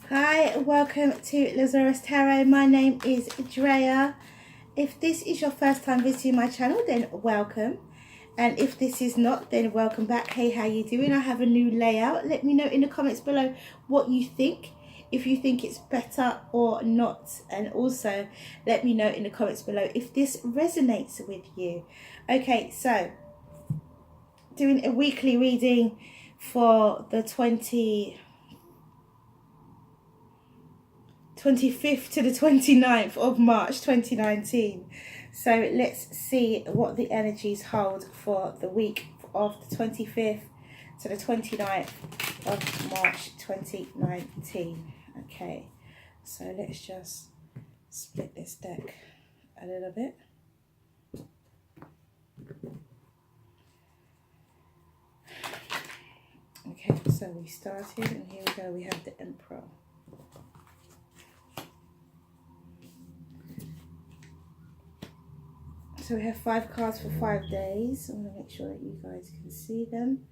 Hi, welcome to Zarious Tarot. My name is Drea. If this is your first time visiting my channel, then welcome. And if this is not, then welcome back. Hey, how you doing? I have a new layout. Let me know in the comments below what you think. If you think it's better or not. And also let me know in the comments below if this resonates with you. Okay, so doing a weekly reading for the 25th to the 29th of March 2019. So let's see what the energies hold for the week of the 25th to the 29th of March 2019. Okay, so let's just split this deck a little bit. Okay, so we started and here we go, we have the Emperor. So we have 5 cards for 5 days. I'm going to make sure that you guys can see them.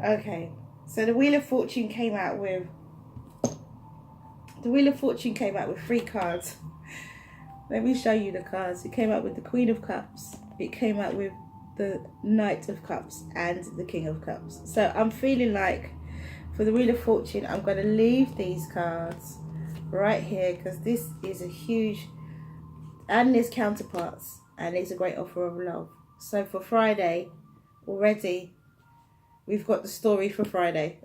Okay, so the Wheel of Fortune came out with 3 cards. Let me show you the cards. It came out with the Queen of Cups, it came out with the Knight of Cups and the King of Cups. So I'm feeling like for the Wheel of Fortune I'm going to leave these cards right here because this is a huge, and there's counterparts, and it's a great offer of love. So for Friday already we've got the story for Friday.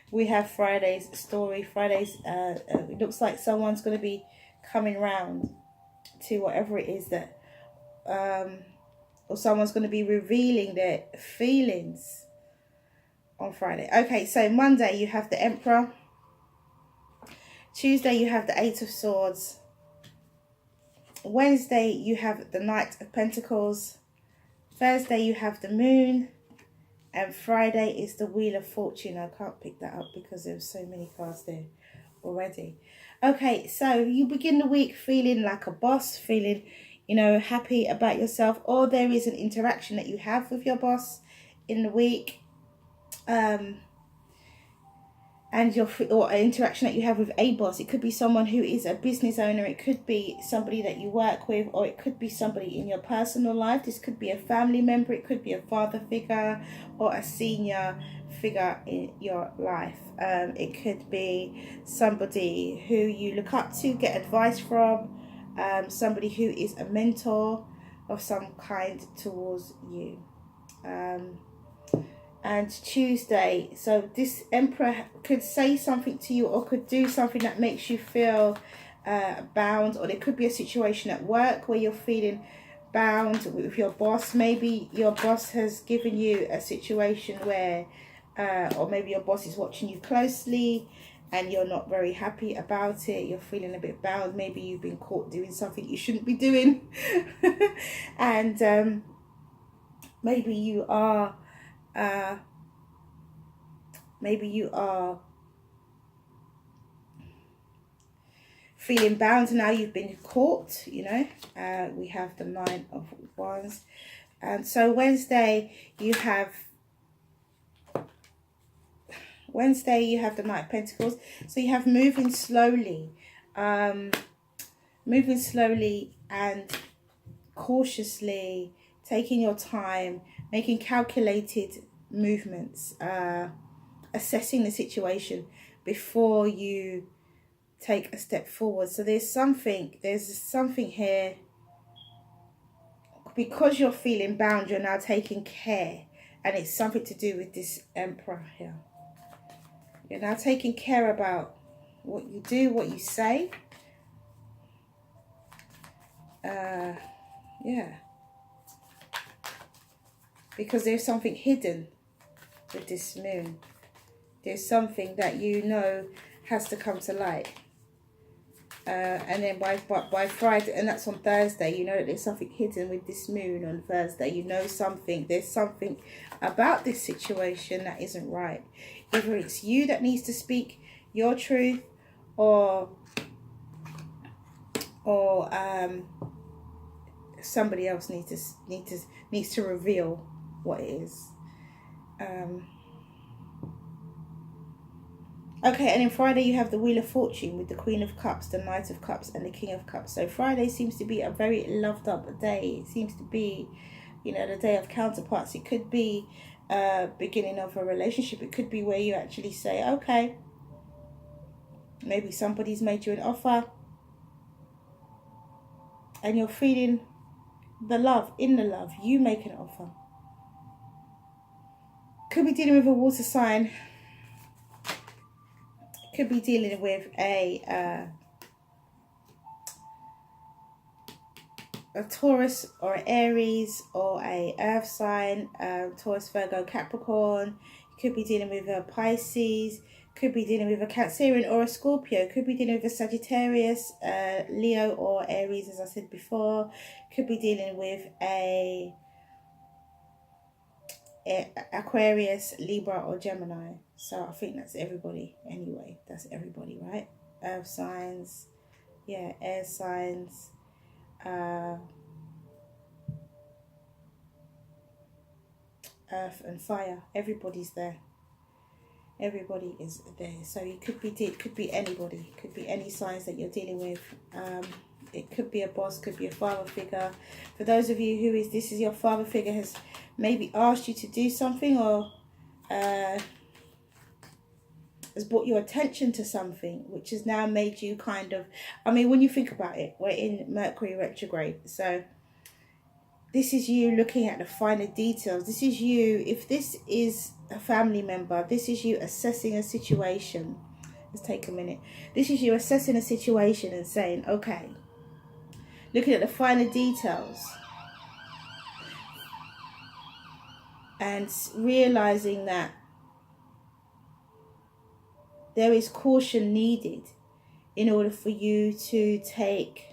We have Friday's story. It looks like someone's going to be coming round to whatever it is that, or someone's going to be revealing their feelings on Friday. Okay, so Monday you have the Emperor. Tuesday you have the 8 of Swords. Wednesday you have the Knight of Pentacles. Thursday you have the Moon. And Friday is the Wheel of Fortune. I can't pick that up because there's so many cards there already. Okay, so you begin the week feeling like a boss, feeling, you know, happy about yourself, or there is an interaction that you have with your boss in the week. Or an interaction that you have with a boss. It could be someone who is a business owner, it could be somebody that you work with, or it could be somebody in your personal life. This could be a family member, it could be a father figure or a senior figure in your life. It could be somebody who you look up to, get advice from, somebody who is a mentor of some kind towards you. And Tuesday, so this Emperor could say something to you or could do something that makes you feel bound, or there could be a situation at work where you're feeling bound with your boss. Maybe your boss has given you a situation where or maybe your boss is watching you closely and you're not very happy about it. You're feeling a bit bound. Maybe you've been caught doing something you shouldn't be doing. And maybe you are feeling bound now. You've been caught, you know. We have the 9 of Wands. And so Wednesday you have Wednesday, you have the Knight of Pentacles. So you have moving slowly. Moving slowly and cautiously, taking your time, making calculated movements, assessing the situation before you take a step forward. So there's something here. Because you're feeling bound, you're now taking care. And it's something to do with this Emperor here. You're now taking care about what you do, what you say. Yeah. Because there's something hidden with this moon. There's something that you know has to come to light. And then by Friday, and that's on Thursday, you know that there's something hidden with this moon on Thursday. You know something. There's something about this situation that isn't right. Either it's you that needs to speak your truth, or somebody else needs to reveal what it is. Okay, and then Friday you have the Wheel of Fortune with the Queen of Cups, the Knight of Cups, and the King of Cups. So Friday seems to be a very loved up day. It seems to be, you know, the day of counterparts. It could be beginning of a relationship. It could be where you actually say, okay, maybe somebody's made you an offer and you're feeling the love. In the love, you make an offer. Could be dealing with a water sign. Could be dealing with a Taurus or an Aries or a Earth sign, Taurus, Virgo, Capricorn. You could be dealing with a Pisces. Could be dealing with a Cancerian or a Scorpio. Could be dealing with a Sagittarius, Leo or Aries, as I said before. Could be dealing with a Aquarius, Libra or Gemini. So I think that's everybody anyway. That's everybody, right? Earth signs, yeah, air signs, earth and fire. Everybody's there. Everybody is there. So you could be anybody. Could be any signs that you're dealing with. It could be a boss, could be a father figure. For those of you this is your father figure, has maybe asked you to do something, or has brought your attention to something, which has now made you kind of, I mean, when you think about it, we're in Mercury retrograde. So this is you looking at the finer details. This is you, if this is a family member, this is you assessing a situation. Let's take a minute. This is you assessing a situation and saying, okay, looking at the finer details and realizing that there is caution needed in order for you to take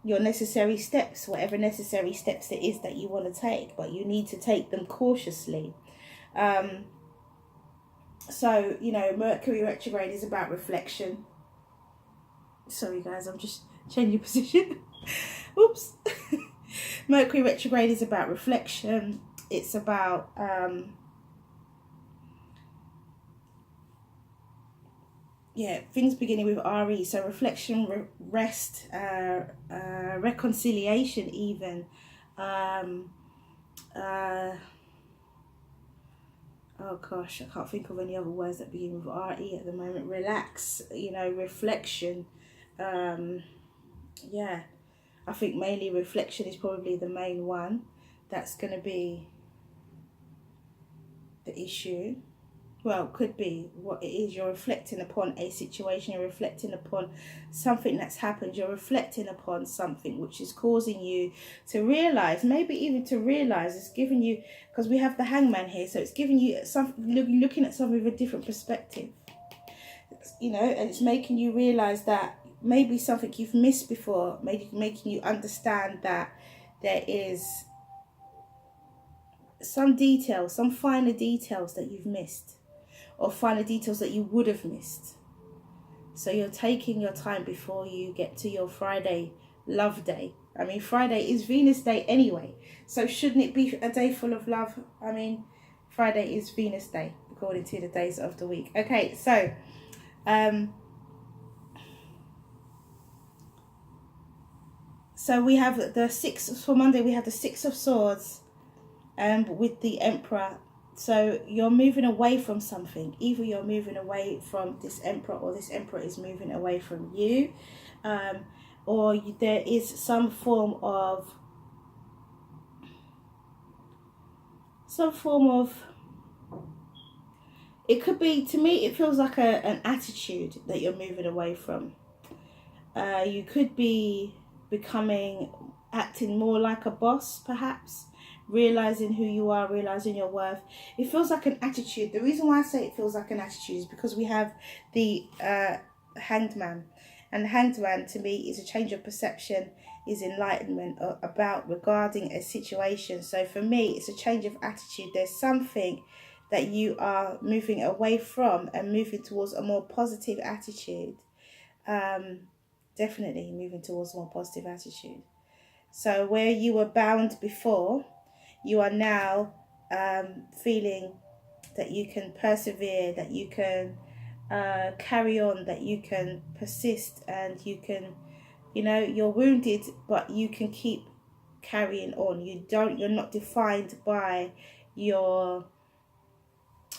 your necessary steps, whatever necessary steps it is that you want to take, but you need to take them cautiously. So, you know, Mercury retrograde is about reflection. Sorry guys, I'm just changing position. Oops. Mercury retrograde is about reflection. It's about yeah, things beginning with RE. So reflection, rest, reconciliation even. Oh gosh, I can't think of any other words that begin with RE at the moment. Relax, you know, reflection. Yeah, I think mainly reflection is probably the main one. That's going to be the issue. Well, could be what it is. You're reflecting upon a situation. You're reflecting upon something that's happened. You're reflecting upon something which is causing you to realize, maybe even to realize, it's giving you, because we have the Hangman here, so it's giving you something, looking at something with a different perspective, you know, and it's making you realize that maybe something you've missed before, maybe making you understand that there is some details, some finer details that you've missed, or finer details that you would have missed. So you're taking your time before you get to your Friday love day. I mean, Friday is Venus day anyway, so shouldn't it be a day full of love? I mean, Friday is Venus Day, according to the days of the week. Okay, so so we have the six for Monday. We have the Six of Swords, with the Emperor. So you're moving away from something. Either you're moving away from this Emperor, or this Emperor is moving away from you, or there is some form of it could be, to me it feels like an attitude that you're moving away from. You could be acting more like a boss, perhaps, realizing who you are, realizing your worth. It feels like an attitude. The reason why I say it feels like an attitude is because we have the Hanged Man, and the Hanged Man to me is a change of perception, is enlightenment about regarding a situation. So for me, it's a change of attitude. There's something that you are moving away from and moving towards a more positive attitude. Definitely moving towards a more positive attitude. So where you were bound before, you are now feeling that you can persevere, that you can carry on, that you can persist, and you can, you're wounded, but you can keep carrying on. You're not defined by your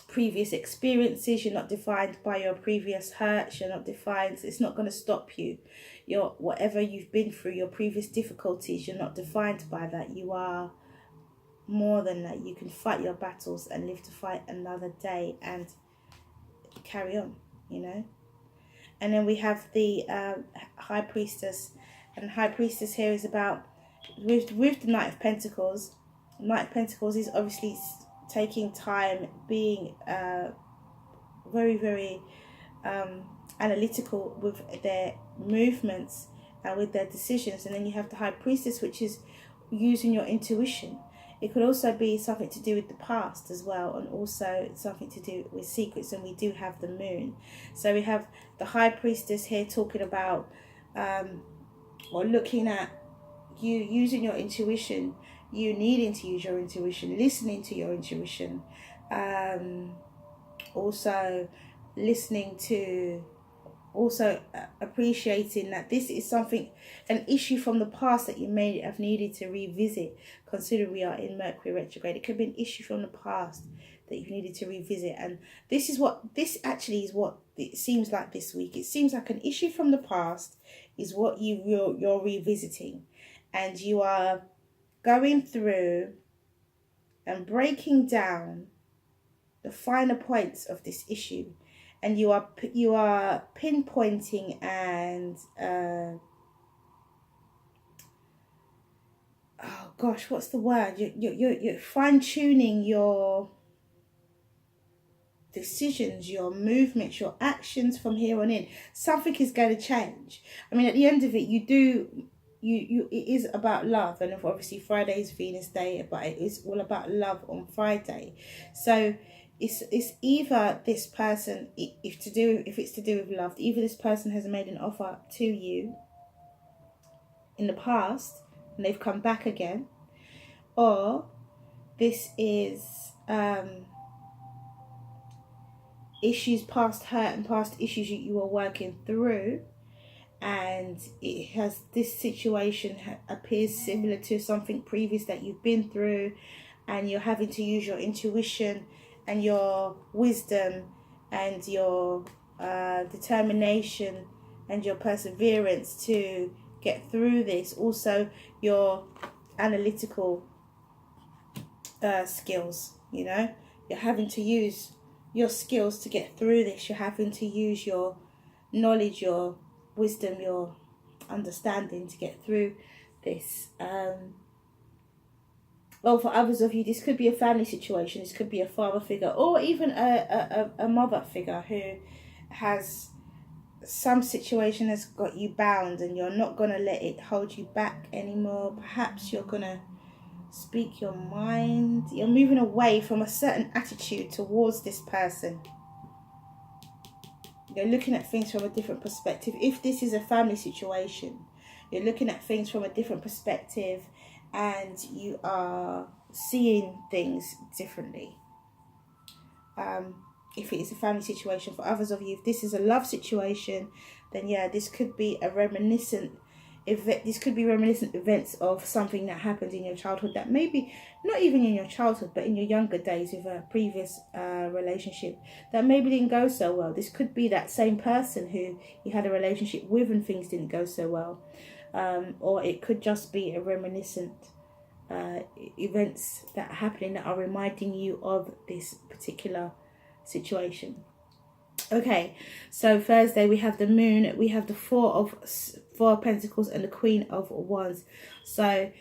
previous experiences, you're not defined by your previous hurts, you're not defined, it's not going to stop you. Whatever you've been through, your previous difficulties, you're not defined by that. You are more than that. You can fight your battles and live to fight another day and carry on, And then we have the High Priestess, and High Priestess here is about, with the Knight of Pentacles. Knight of Pentacles is obviously taking time, being very, very analytical with their movements and with their decisions. And then you have the High Priestess, which is using your intuition. It could also be something to do with the past as well, and also something to do with secrets. And we do have the Moon. So we have the High Priestess here talking about or looking at you using your intuition, you needing to use your intuition, listening to your intuition, also listening to, also appreciating that this is an issue from the past that you may have needed to revisit. Consider we are in Mercury retrograde. It could be an issue from the past that you needed to revisit, and this actually is what it seems like this week. It seems like an issue from the past is what you're revisiting, and you are going through and breaking down the finer points of this issue, and you are pinpointing and oh gosh, what's the word? You're fine-tuning your decisions, your movements, your actions from here on in. Something is going to change. I mean, at the end of it, it is about love, and obviously Friday is Venus Day, but it is all about love on Friday. So it's either this person, if it's to do with love, either this person has made an offer to you in the past and they've come back again, or this is issues, past hurt and past issues you are working through, and this situation appears similar to something previous that you've been through, and you're having to use your intuition and your wisdom and your determination and your perseverance to get through this. Also your analytical skills, you're having to use your skills to get through this. You're having to use your knowledge, your wisdom, your understanding to get through this. Well, for others of you, this could be a family situation. This could be a father figure, or even a mother figure who has some situation has got you bound, and you're not going to let it hold you back anymore. Perhaps you're going to speak your mind. You're moving away from a certain attitude towards this person. You're looking at things from a different perspective. If this is a family situation, you're looking at things from a different perspective, and you are seeing things differently. if it is a family situation. For others of you, if this is a love situation, then yeah, this could be a reminiscent event. This could be reminiscent events of something that happened in your childhood, that maybe not even in your childhood, but in your younger days with a previous relationship that maybe didn't go so well. This could be that same person who you had a relationship with and things didn't go so well, or it could just be a reminiscent events that are happening that are reminding you of this particular situation. Okay, so Thursday we have the moon, we have the four of pentacles and the queen of wands. So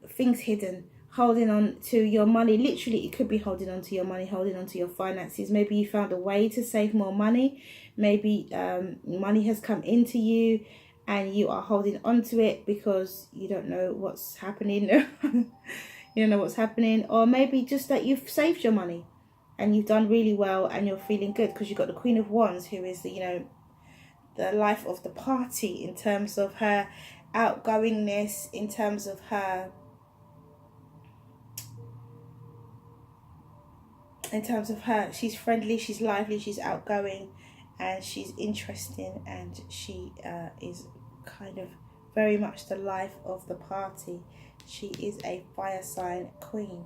things hidden, holding on to your money. Literally, it could be holding on to your money, holding on to your finances. Maybe you found a way to save more money. Maybe money has come into you and you are holding on to it because you don't know what's happening. You don't know what's happening. Or maybe just that you've saved your money and you've done really well and you're feeling good because you've got the Queen of Wands, who is the, the life of the party in terms of her outgoingness, in terms of her she's friendly, she's lively, she's outgoing, and she's interesting, and she is kind of very much the life of the party. She is a fire sign queen.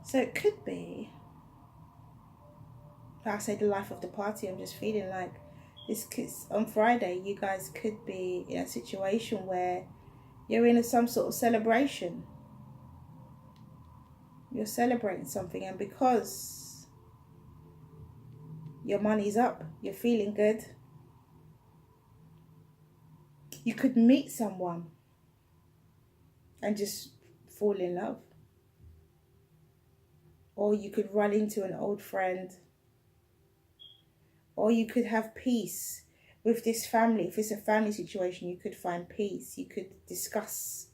So it could be, like I say, the life of the party. I'm just feeling like this could, on Friday, you guys could be in a situation where you're in some sort of celebration. You're celebrating something, and because your money's up, you're feeling good, you could meet someone and just fall in love. Or you could run into an old friend. Or you could have peace with this family. If it's a family situation, you could find peace. You could discuss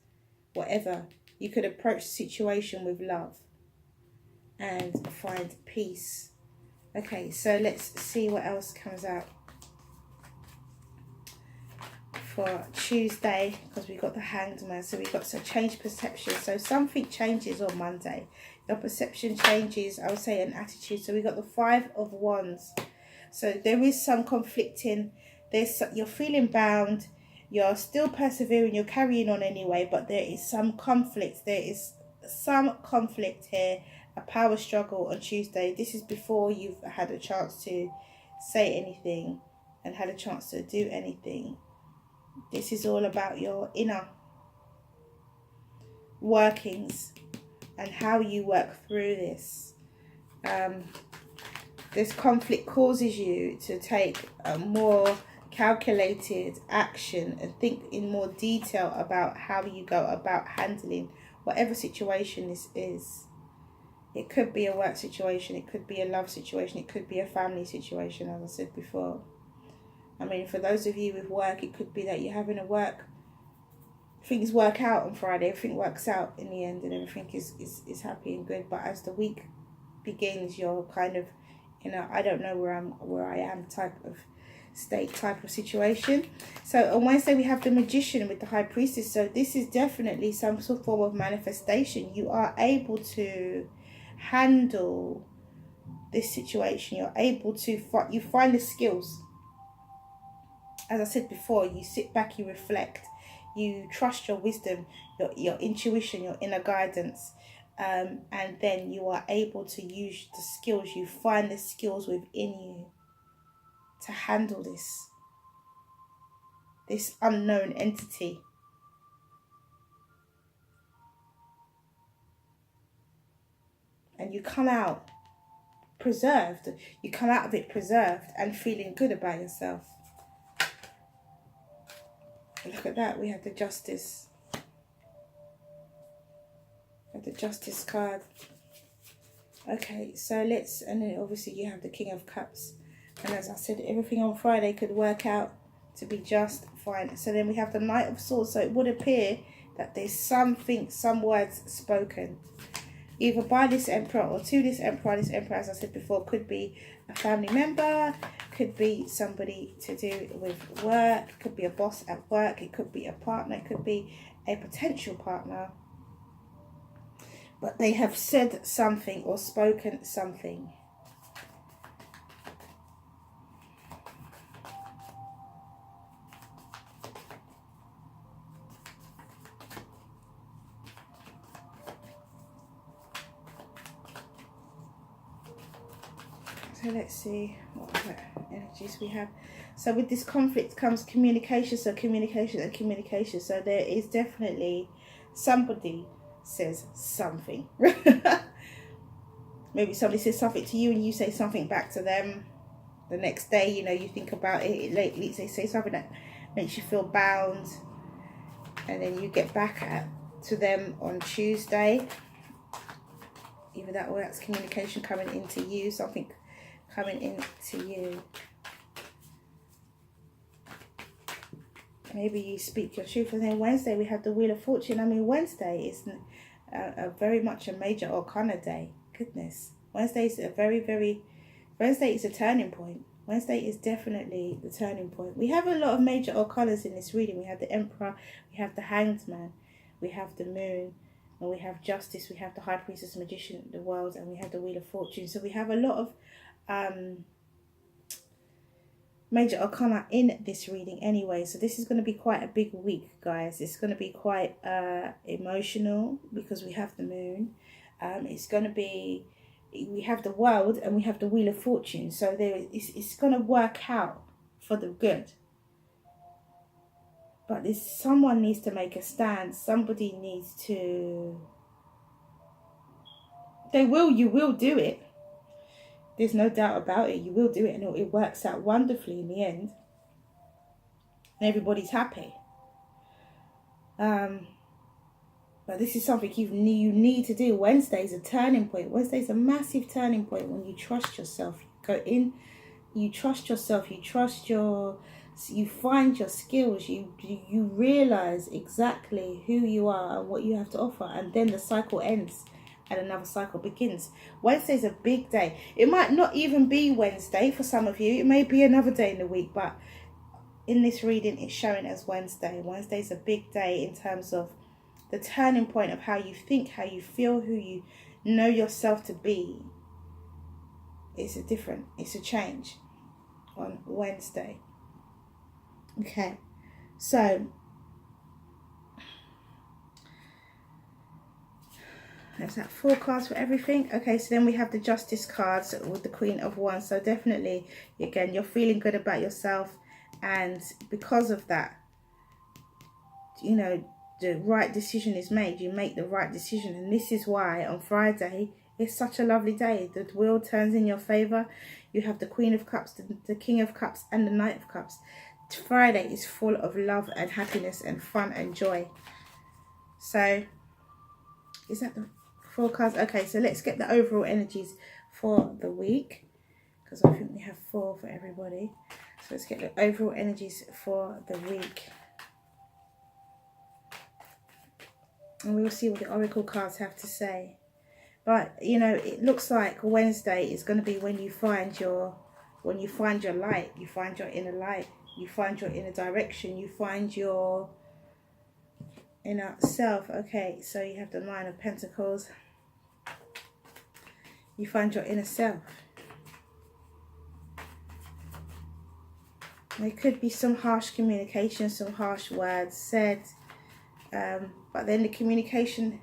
whatever. You could approach the situation with love and find peace. Okay, so let's see what else comes out for Tuesday, because we've got the Hanged Man. So we've got some change perception. So something changes on Monday. Your perception changes, I would say, an attitude. So we've got the Five of Wands. So there is some conflicting. You're feeling bound. You're still persevering. You're carrying on anyway, but there is some conflict. There is some conflict here. A power struggle on Tuesday. This is before you've had a chance to say anything and had a chance to do anything. This is all about your inner workings and how you work through this. This conflict causes you to take a more calculated action and think in more detail about how you go about handling whatever situation this is. It could be a work situation, it could be a love situation, it could be a family situation, as I said before. I mean, for those of you with work, it could be that you're having things work out on Friday, everything works out in the end and everything is happy and good. But as the week begins, you're kind of, I don't know where I am type of state, type of situation. So on Wednesday we have the Magician with the High Priestess. So this is definitely some sort of form of manifestation. You are able to handle this situation. You're able to you find the skills. As I said before, you sit back, you reflect, you trust your wisdom, your intuition, your inner guidance, and then you are able to use the skills. You find the skills within you to handle this unknown entity. And you come out preserved. You come out of it preserved and feeling good about yourself. Look at that. We have the Justice. We have the Justice card. Okay, so and then obviously you have the King of Cups. And as I said, everything on Friday could work out to be just fine. So then we have the Knight of Swords. So it would appear that there's some words spoken, either by this Emperor or to this Emperor. This Emperor, as I said before, could be a family member, could be somebody to do with work, it could be a boss at work, it could be a partner, it could be a potential partner. but they have said something or spoken something. So let's see what other energies we have. So with this conflict comes communication. So communication and communication. So there is definitely somebody says something. Maybe somebody says something to you and you say something back to them. The next day, you know, you think about it. Lately, they say something that makes you feel bound. And then you get back to them on Tuesday. Either that or that's communication coming into you. Something coming into you. Maybe you speak your truth. And then Wednesday we have the Wheel of Fortune. I mean, Wednesday is a very much a major arcana day. Goodness. Wednesday is Wednesday is a turning point. Wednesday is definitely the turning point. We have a lot of major arcanas in this reading. We have the Emperor, we have the Hanged Man, we have the Moon, and we have Justice, we have the High Priestess, Magician, the World, and we have the Wheel of Fortune. So we have a lot of major arcana in this reading anyway. So this is going to be quite a big week, guys. It's going to be quite emotional because we have the Moon. It's going to be, we have the World and we have the Wheel of Fortune. So it's going to work out for the good. But someone needs to make a stand. Somebody needs to... You will do it. There's no doubt about it. You will do it and it works out wonderfully in the end. And everybody's happy. But this is something you need to do. Wednesday's a turning point. Wednesday's a massive turning point when you trust yourself. You go in, you trust yourself, you find your skills, you realize exactly who you are and what you have to offer, and then the cycle ends and another cycle begins. Wednesday's a big day. It might not even be Wednesday for some of you. It may be another day in the week, but in this reading it's showing as Wednesday. Wednesday's a big day in terms of the turning point of how you think, how you feel, who you know yourself to be. It's a change on Wednesday. Okay, so there's that 4 cards for everything. Okay, so then we have the Justice cards with the Queen of Wands. So definitely, again, you're feeling good about yourself, and because of that, you know, the right decision is made. You make the right decision, and this is why on Friday it's such a lovely day. The wheel turns in your favor. You have the Queen of Cups, the King of Cups, and the Knight of Cups. Friday is full of love and happiness and fun and joy. So is that the 4 cards? Okay, so let's get the overall energies for the week, because I think we have 4 for everybody. So let's get the overall energies for the week, and we will see what the oracle cards have to say. But you know, it looks like Wednesday is going to be when you find your light, you find your inner light, you find your inner direction, you find your inner self. Okay, so you have the 9 of Pentacles. You find your inner self. There could be some harsh communication, some harsh words said, but then the communication,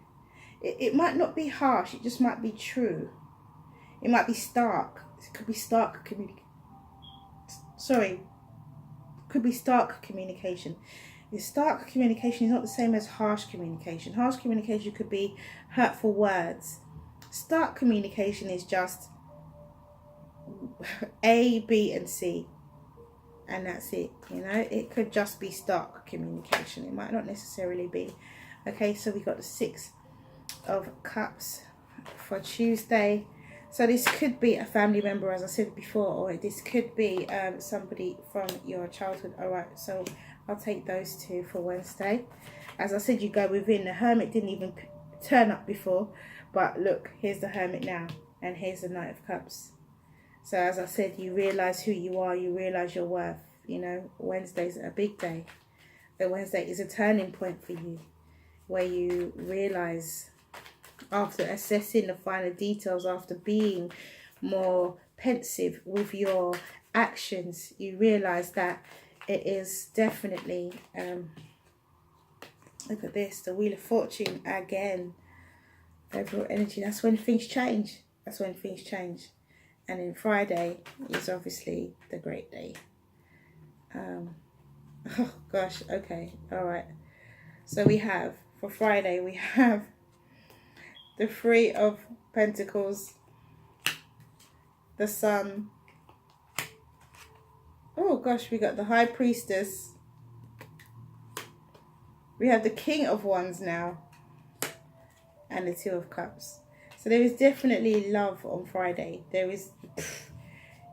it might not be harsh, it just might be true. It might be stark. It could be stark communication. Could be stark communication. The stark communication is not the same as harsh communication. Harsh communication could be hurtful words. Stark communication is just A, B, and C, and that's it. You know, it could just be stark communication. It might not necessarily be. Okay, so we got the 6 of Cups for Tuesday. So this could be a family member, as I said before, or this could be somebody from your childhood. All right, so I'll take those 2 for Wednesday. As I said, you go within. The Hermit didn't even turn up before, but look, here's the Hermit now, and here's the Knight of Cups. So as I said, you realise who you are, you realise your worth. You know, Wednesday's a big day. The Wednesday is a turning point for you, where you realise after assessing the finer details, after being more pensive with your actions, you realize that it is definitely, look at this, the Wheel of Fortune again, overall energy. That's when things change. That's when things change. And then Friday is obviously the great day. Oh gosh, okay, all right. So we have, for Friday, we have the Three of Pentacles, the Sun. Oh gosh, we got the High Priestess. We have the King of Wands now, and the Two of Cups. So there is definitely love on Friday. There is,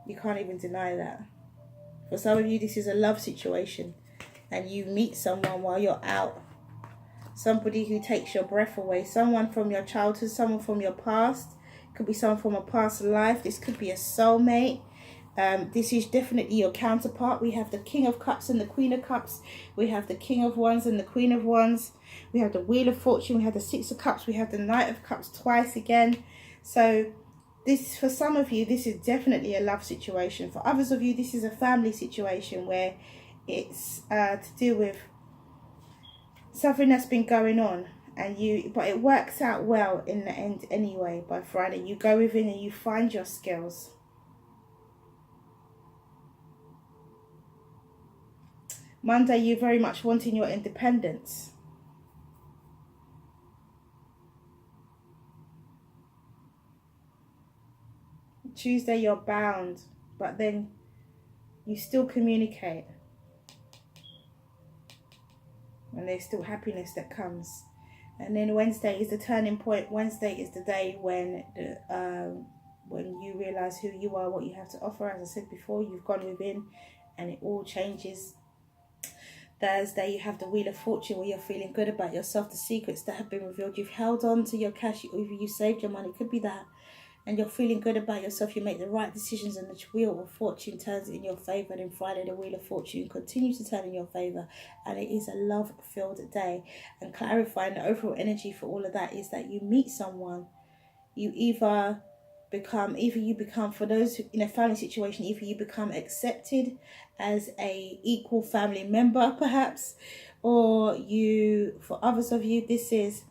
you can't even deny that. For some of you, this is a love situation, and you meet someone while you're out. Somebody who takes your breath away. Someone from your childhood, someone from your past. It could be someone from a past life. This could be a soulmate. This is definitely your counterpart. We have the King of Cups and the Queen of Cups. We have the King of Wands and the Queen of Wands. We have the Wheel of Fortune. We have the Six of Cups. We have the Knight of Cups twice again. So this, for some of you, this is definitely a love situation. For others of you, this is a family situation where it's to do with something that's been going on, and but it works out well in the end anyway. By Friday, you go within and you find your skills. Monday, you're very much wanting your independence. Tuesday, you're bound, but then you still communicate. And there's still happiness that comes. And then Wednesday is the turning point. Wednesday is the day when you realize who you are, what you have to offer. As I said before, you've gone within and it all changes. Thursday, you have the Wheel of Fortune, where you're feeling good about yourself, the secrets that have been revealed. You've held on to your cash, either you saved your money, it could be that. And you're feeling good about yourself, you make the right decisions, and the Wheel of Fortune turns in your favour. And then Friday, the Wheel of Fortune continues to turn in your favour, and it is a love-filled day. And clarifying the overall energy for all of that is that you meet someone, you either you become, for those in a family situation, either you become accepted as a equal family member perhaps, or for others of you, this is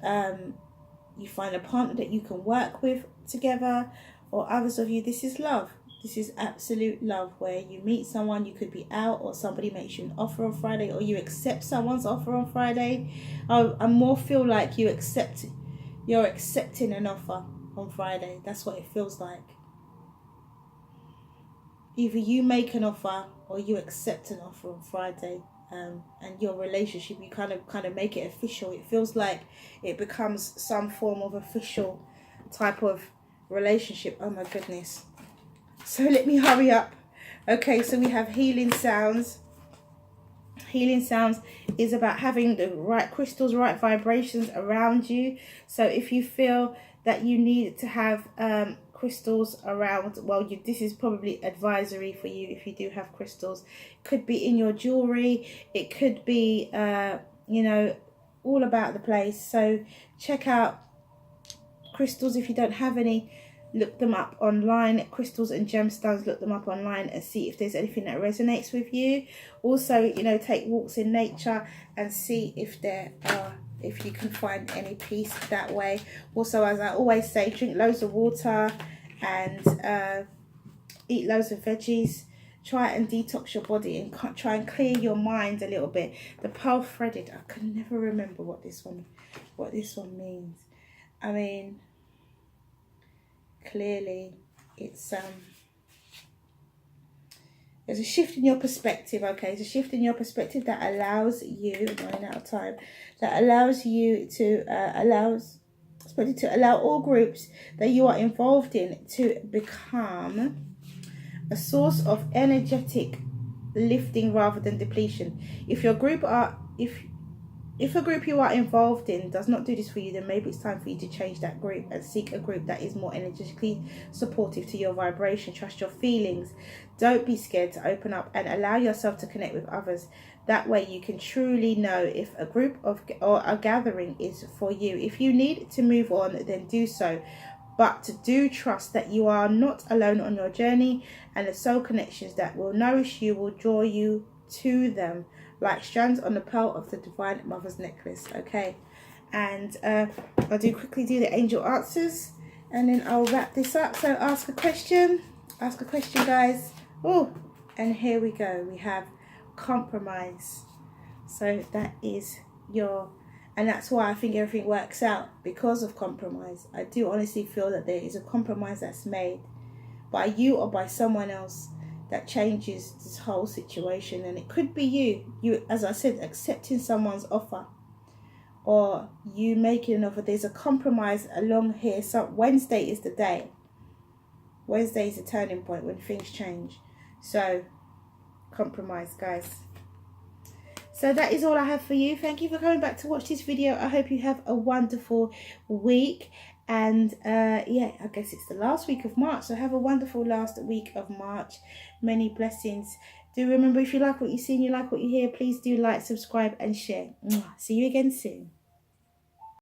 you find a partner that you can work with together, or others of you, this is love. This is absolute love, where you meet someone, you could be out, or somebody makes you an offer on Friday, or you accept someone's offer on Friday. I more feel like you're accepting an offer on Friday. That's what it feels like. Either you make an offer or you accept an offer on Friday. And your relationship, you kind of make it official. It feels like it becomes some form of official type of relationship. Oh my goodness. So let me hurry up. Okay, so we have healing sounds. Healing sounds is about having the right crystals, right vibrations around you. So if you feel that you need to have crystals around, well, this is probably advisory for you if you do have crystals. It could be in your jewelry, it could be all about the place. So check out crystals. If you don't have any, look them up online. Crystals and gemstones, look them up online and see if there's anything that resonates with you. Also, take walks in nature and see if you can find any peace that way. Also, as I always say, drink loads of water and eat loads of veggies. Try and detox your body and try and clear your mind a little bit. The pearl threaded, I can never remember what this one means. I mean, clearly it's there's a shift in your perspective. Okay, it's a shift in your perspective that allows you, I'm running out of time, that allows you to allow all groups that you are involved in to become a source of energetic lifting rather than depletion. If your group are if a group you are involved in does not do this for you, then maybe it's time for you to change that group and seek a group that is more energetically supportive to your vibration. Trust your feelings. Don't be scared to open up and allow yourself to connect with others. That way you can truly know if a group of or a gathering is for you. If you need to move on, then do so. But do trust that you are not alone on your journey, and the soul connections that will nourish you will draw you to them like strands on the pearl of the Divine Mother's necklace. Okay, and I'll quickly do the angel answers, and then I'll wrap this up. So ask a question, guys. Oh, and here we go. We have compromise. So that is your, and that's why I think everything works out, because of compromise. I do honestly feel that there is a compromise that's made by you or by someone else that changes this whole situation. And it could be you, as I said, accepting someone's offer, or you making an offer. There's a compromise along here. So Wednesday is the day. Wednesday is the turning point when things change. So compromise, guys. So that is all I have for you. Thank you for coming back to watch this video. I hope you have a wonderful week. And yeah, I guess it's the last week of March. So have a wonderful last week of March. Many blessings. Do remember, if you like what you see and you like what you hear, please do like, subscribe and share. Mwah. See you again soon.